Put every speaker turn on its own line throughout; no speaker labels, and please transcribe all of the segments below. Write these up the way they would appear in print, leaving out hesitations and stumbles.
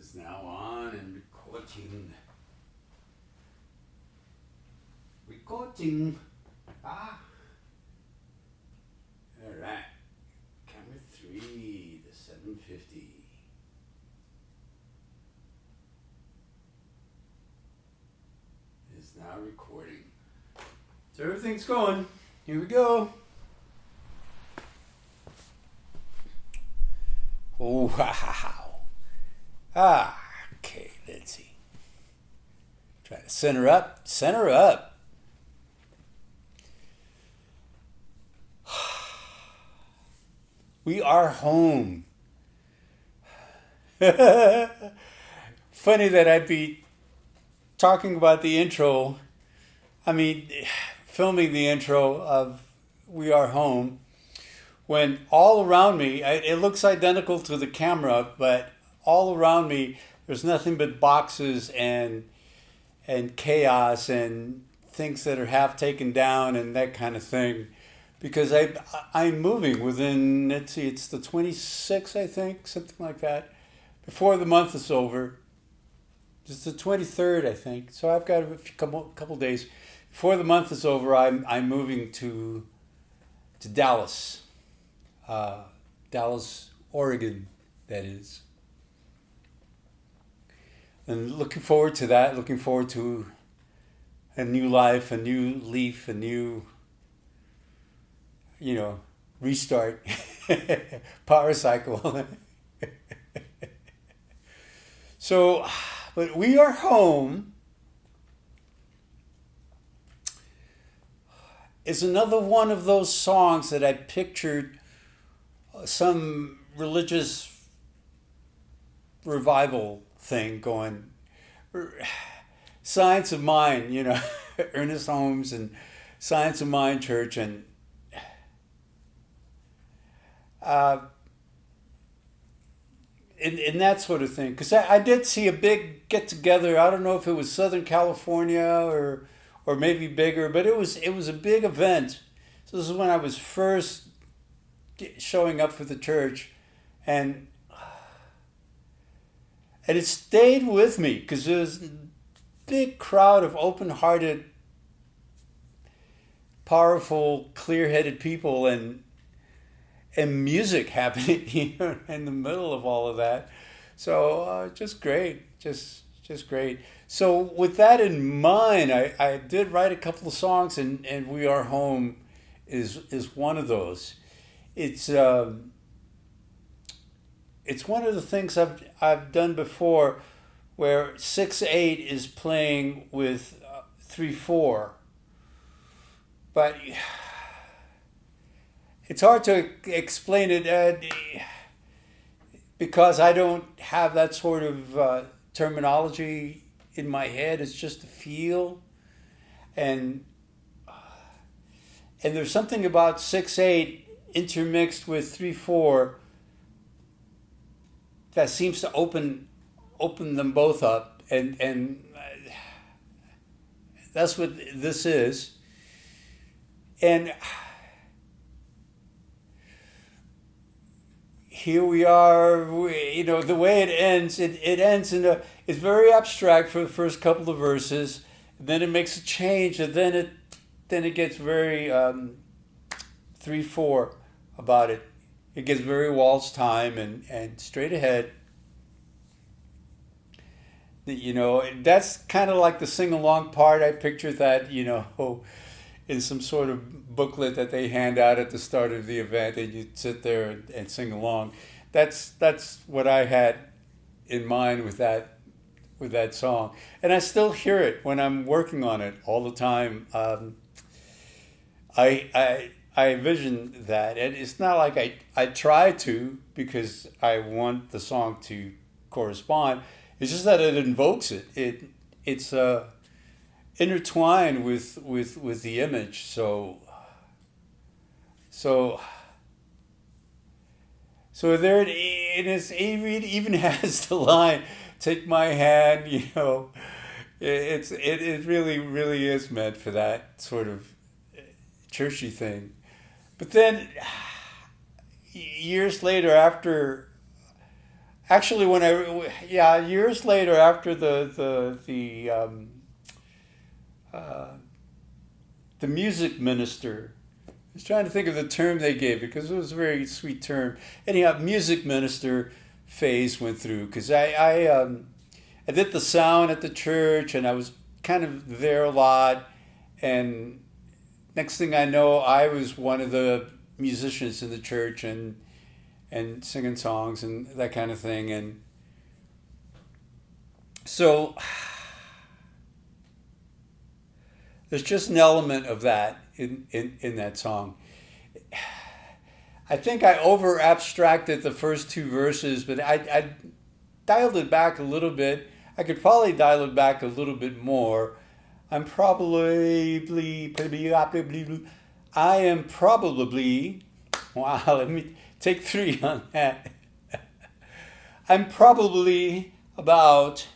is now on and recording. Recording. Ah. All right. Camera 3, the 750. Is now recording. So everything's going. Here we go. Oh, wow. Okay, let's see. Try to center up. Center up. We are home. Funny that I'd be talking about the intro. Filming the intro of We Are Home, when all around me, it looks identical to the camera, but all around me, there's nothing but boxes and chaos and things that are half taken down and that kind of thing. Because I'm moving within, let's see, it's the 26th, I think, something like that, before the month is over. It's the 23rd, I think. So I've got a couple days. Before the month is over, I'm moving to Dallas. Dallas, Oregon, that is. And looking forward to that, looking forward to a new life, a new leaf, a new, restart, power cycle. So, but We Are Home is another one of those songs that I pictured some religious revival thing going. Science of Mind, Ernest Holmes and Science of Mind Church and that sort of thing. Because I did see a big get-together. I don't know if it was Southern California or maybe bigger, but it was a big event. So this is when I was first showing up for the church, and it stayed with me because there was a big crowd of open-hearted, powerful, clear-headed people, and music happening in the middle of all of that. So just great, just great. So with that in mind, I did write a couple of songs, and We Are Home is one of those. It's one of the things I've done before, where 6/8 is playing with 3/4, but it's hard to explain it because I don't have that sort of terminology in my head. It's just a feel, and there's something about 6/8 intermixed with 3/4 that seems to open them both up, and that's what this is. And here we are, the way it ends, it ends it's very abstract for the first couple of verses, and then it makes a change, and then it gets very 3/4 about it. It gets very waltz time and straight ahead. That's kind of like the sing-along part. I picture that, in some sort of booklet that they hand out at the start of the event, and you sit there and sing along. That's what I had in mind with that song, and I still hear it when I'm working on it all the time. I envision that, and it's not like I try to, because I want the song to correspond. It's just that it invokes it. It's intertwined with the image. So there it is. It even has the line, "Take my hand." It really is meant for that sort of churchy thing. But then years later, after Actually, years later, after the music minister, I was trying to think of the term they gave because it was a very sweet term. Anyhow, music minister phase went through because I did the sound at the church and I was kind of there a lot. And next thing I know, I was one of the musicians in the church and singing songs and that kind of thing. And so there's just an element of that in that song. I think I over abstracted the first two verses, but I dialed it back a little bit. I could probably dial it back a little bit more. I'm probably, I am probably, wow, let me take three on that. I'm probably about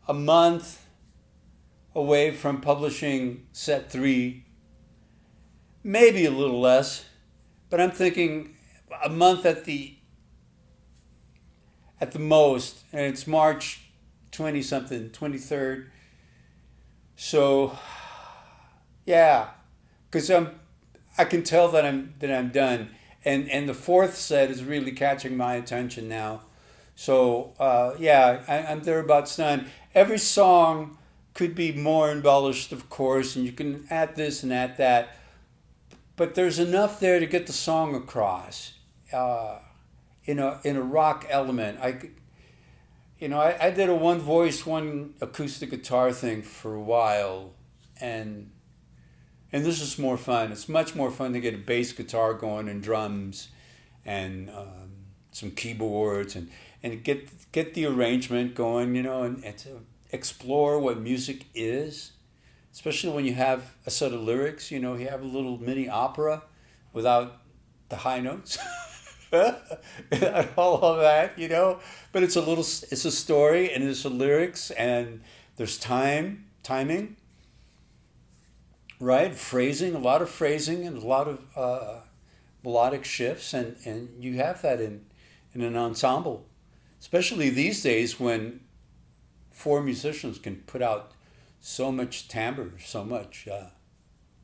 a month away from publishing set three, maybe a little less, but I'm thinking a month at the most, and it's March 20 something, 23rd. So, yeah, because I can tell that I'm done, and the fourth set is really catching my attention now. So, yeah, I'm thereabouts done. Every song could be more embellished, of course, and you can add this and add that, but there's enough there to get the song across. In a rock element, I did a one voice, one acoustic guitar thing for a while, and this is more fun. It's much more fun to get a bass guitar going and drums, and some keyboards, and get the arrangement going, and to explore what music is, especially when you have a set of lyrics. You have a little mini opera without the high notes. All of that, but it's a story, and there's some lyrics, and there's timing, right? Phrasing, a lot of phrasing, and a lot of melodic shifts, and you have that in an ensemble, especially these days when four musicians can put out so much timbre, so much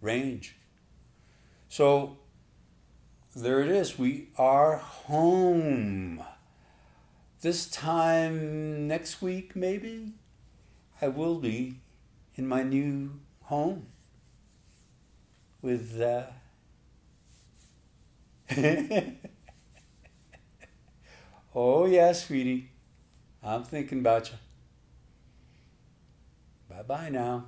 range. So there it is. We are home. This time next week, maybe, I will be in my new home with. Oh, yeah, sweetie. I'm thinking about you. Bye bye now.